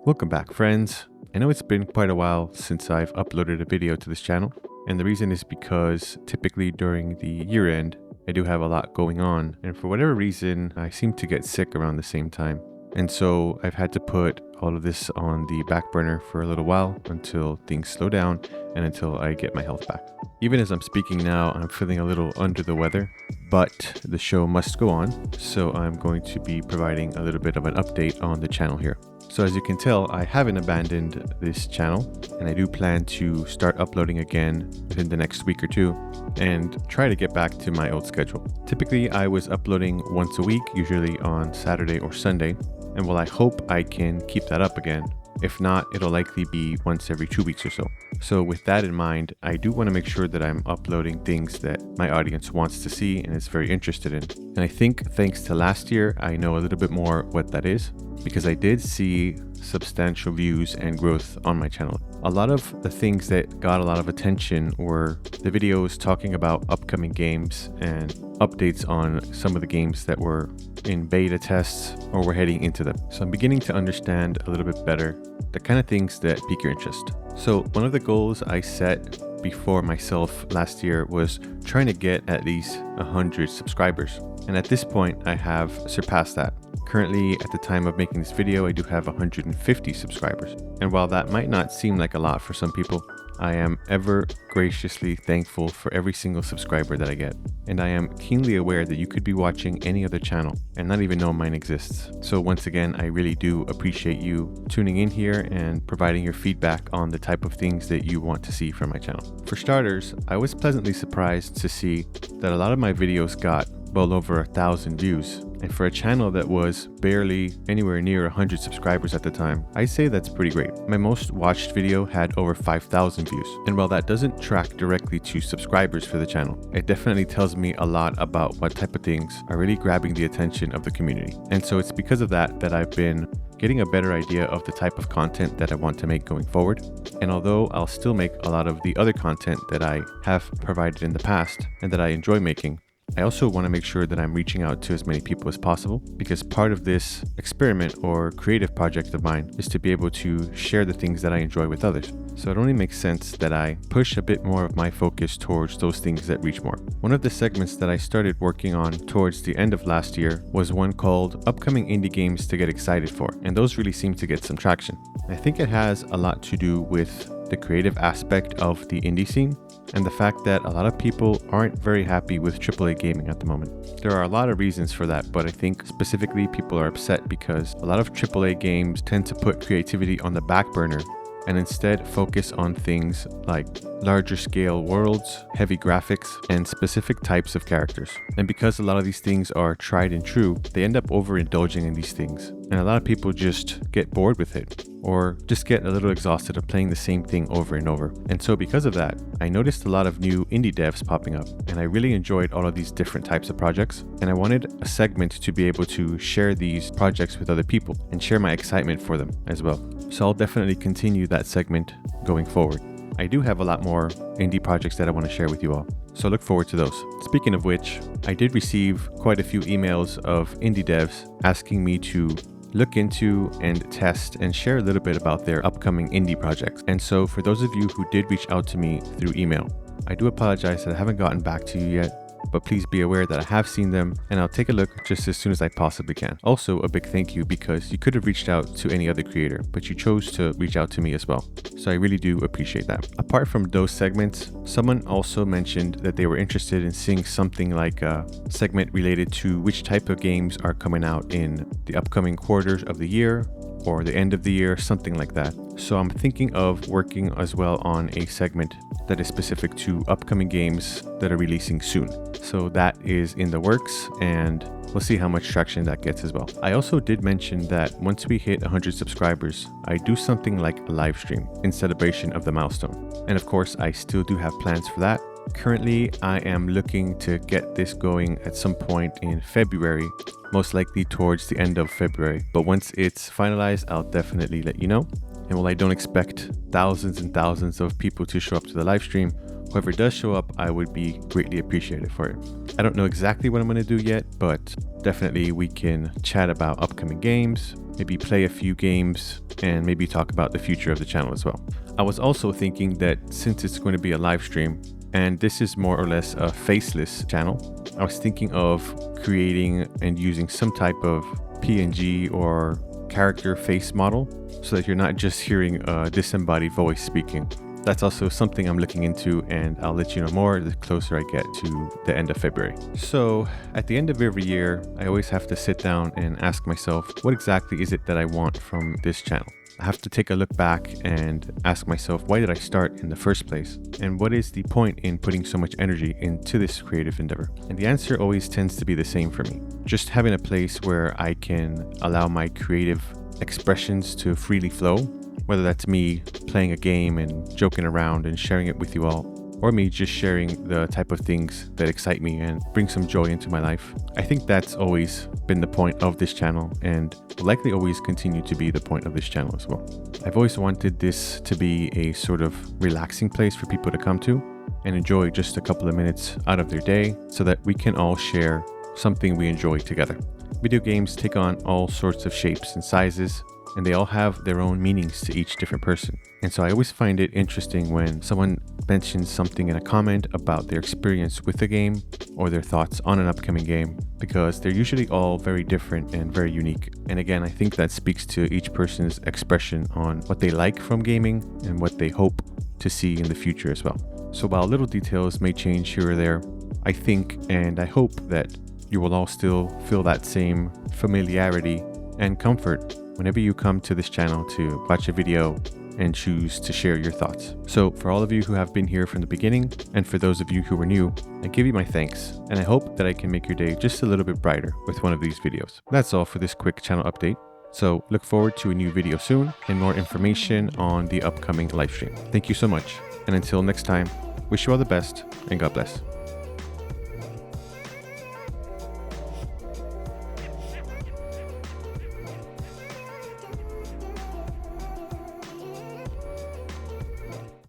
Welcome back, friends. I know it's been quite a while since I've uploaded a video to this channel, and the reason is because typically during the year end, I do have a lot going on, and for whatever reason, I seem to get sick around the same time. And so I've had to put all of this on the back burner for a little while until things slow down and until I get my health back. Even as I'm speaking now, I'm feeling a little under the weather, but the show must go on, so I'm going to be providing a little bit of an update on the channel here. So as you can tell, I haven't abandoned this channel, and I do plan to start uploading again within the next week or two and try to get back to my old schedule. Typically, I was uploading once a week, usually on Saturday or Sunday, and while I hope I can keep that up again, if not, it'll likely be once every 2 weeks or so. So with that in mind, I do want to make sure that I'm uploading things that my audience wants to see and is very interested in. And I think thanks to last year, I know a little bit more what that is, because I did see substantial views and growth on my channel. A lot of the things that got a lot of attention were the videos talking about upcoming games and updates on some of the games that were in beta tests or were heading into them. So I'm beginning to understand a little bit better the kind of things that pique your interest. So one of the goals I set before myself last year was trying to get at least 100 subscribers. And at this point, I have surpassed that. Currently, at the time of making this video, I do have 150 subscribers. And while that might not seem like a lot for some people, I am ever graciously thankful for every single subscriber that I get. And I am keenly aware that you could be watching any other channel and not even know mine exists. So once again, I really do appreciate you tuning in here and providing your feedback on the type of things that you want to see from my channel. For starters, I was pleasantly surprised to see that a lot of my videos got well over 1,000 views. And for a channel that was barely anywhere near 100 subscribers at the time, I say that's pretty great. My most watched video had over 5,000 views. And while that doesn't track directly to subscribers for the channel, it definitely tells me a lot about what type of things are really grabbing the attention of the community. And so it's because of that that I've been getting a better idea of the type of content that I want to make going forward. And although I'll still make a lot of the other content that I have provided in the past and that I enjoy making, I also want to make sure that I'm reaching out to as many people as possible, because part of this experiment or creative project of mine is to be able to share the things that I enjoy with others. So it only makes sense that I push a bit more of my focus towards those things that reach more. One of the segments that I started working on towards the end of last year was one called Upcoming Indie Games to Get Excited For, and those really seem to get some traction. I think it has a lot to do with the creative aspect of the indie scene and the fact that a lot of people aren't very happy with AAA gaming at the moment. There are a lot of reasons for that, but I think specifically people are upset because a lot of AAA games tend to put creativity on the back burner and instead focus on things like larger scale worlds, heavy graphics, and specific types of characters. And because a lot of these things are tried and true, they end up overindulging in these things. And a lot of people just get bored with it or just get a little exhausted of playing the same thing over and over. And so because of that, I noticed a lot of new indie devs popping up, and I really enjoyed all of these different types of projects. And I wanted a segment to be able to share these projects with other people and share my excitement for them as well. So I'll definitely continue that segment going forward. I do have a lot more indie projects that I want to share with you all, so look forward to those. Speaking of which, I did receive quite a few emails of indie devs asking me to look into and test and share a little bit about their upcoming indie projects. And so for those of you who did reach out to me through email, I do apologize that I haven't gotten back to you yet, but please be aware that I have seen them and I'll take a look just as soon as I possibly can. Also, a big thank you because you could have reached out to any other creator, but you chose to reach out to me as well. So I really do appreciate that. Apart from those segments, someone also mentioned that they were interested in seeing something like a segment related to which type of games are coming out in the upcoming quarters of the year or the end of the year, something like that. So I'm thinking of working as well on a segment that is specific to upcoming games that are releasing soon. So that is in the works, and we'll see how much traction that gets as well. I also did mention that once we hit 100 subscribers, I do something like a live stream in celebration of the milestone. And of course, I still do have plans for that. Currently, I am looking to get this going at some point in February, most likely towards the end of February. But once it's finalized, I'll definitely let you know. And while I don't expect thousands and thousands of people to show up to the live stream, whoever does show up, I would be greatly appreciated for it. I don't know exactly what I'm going to do yet, but definitely we can chat about upcoming games, maybe play a few games and maybe talk about the future of the channel as well. I was also thinking that since it's going to be a live stream, and this is more or less a faceless channel, I was thinking of creating and using some type of PNG or character face model so that you're not just hearing a disembodied voice speaking. That's also something I'm looking into, and I'll let you know more the closer I get to the end of February. So at the end of every year, I always have to sit down and ask myself, what exactly is it that I want from this channel? I have to take a look back and ask myself, why did I start in the first place? And what is the point in putting so much energy into this creative endeavor? And the answer always tends to be the same for me. Just having a place where I can allow my creative expressions to freely flow, whether that's me playing a game and joking around and sharing it with you all, or me just sharing the type of things that excite me and bring some joy into my life. I think that's always been the point of this channel, and will likely always continue to be the point of this channel as well. I've always wanted this to be a sort of relaxing place for people to come to and enjoy just a couple of minutes out of their day so that we can all share something we enjoy together. Video games take on all sorts of shapes and sizes, and they all have their own meanings to each different person. And so I always find it interesting when someone mentions something in a comment about their experience with the game or their thoughts on an upcoming game, because they're usually all very different and very unique. And again, I think that speaks to each person's expression on what they like from gaming and what they hope to see in the future as well. So while little details may change here or there, I think and I hope that you will all still feel that same familiarity and comfort whenever you come to this channel to watch a video and choose to share your thoughts. So for all of you who have been here from the beginning, and for those of you who are new, I give you my thanks, and I hope that I can make your day just a little bit brighter with one of these videos. That's all for this quick channel update. So look forward to a new video soon and more information on the upcoming live stream. Thank you so much. And until next time, wish you all the best and God bless.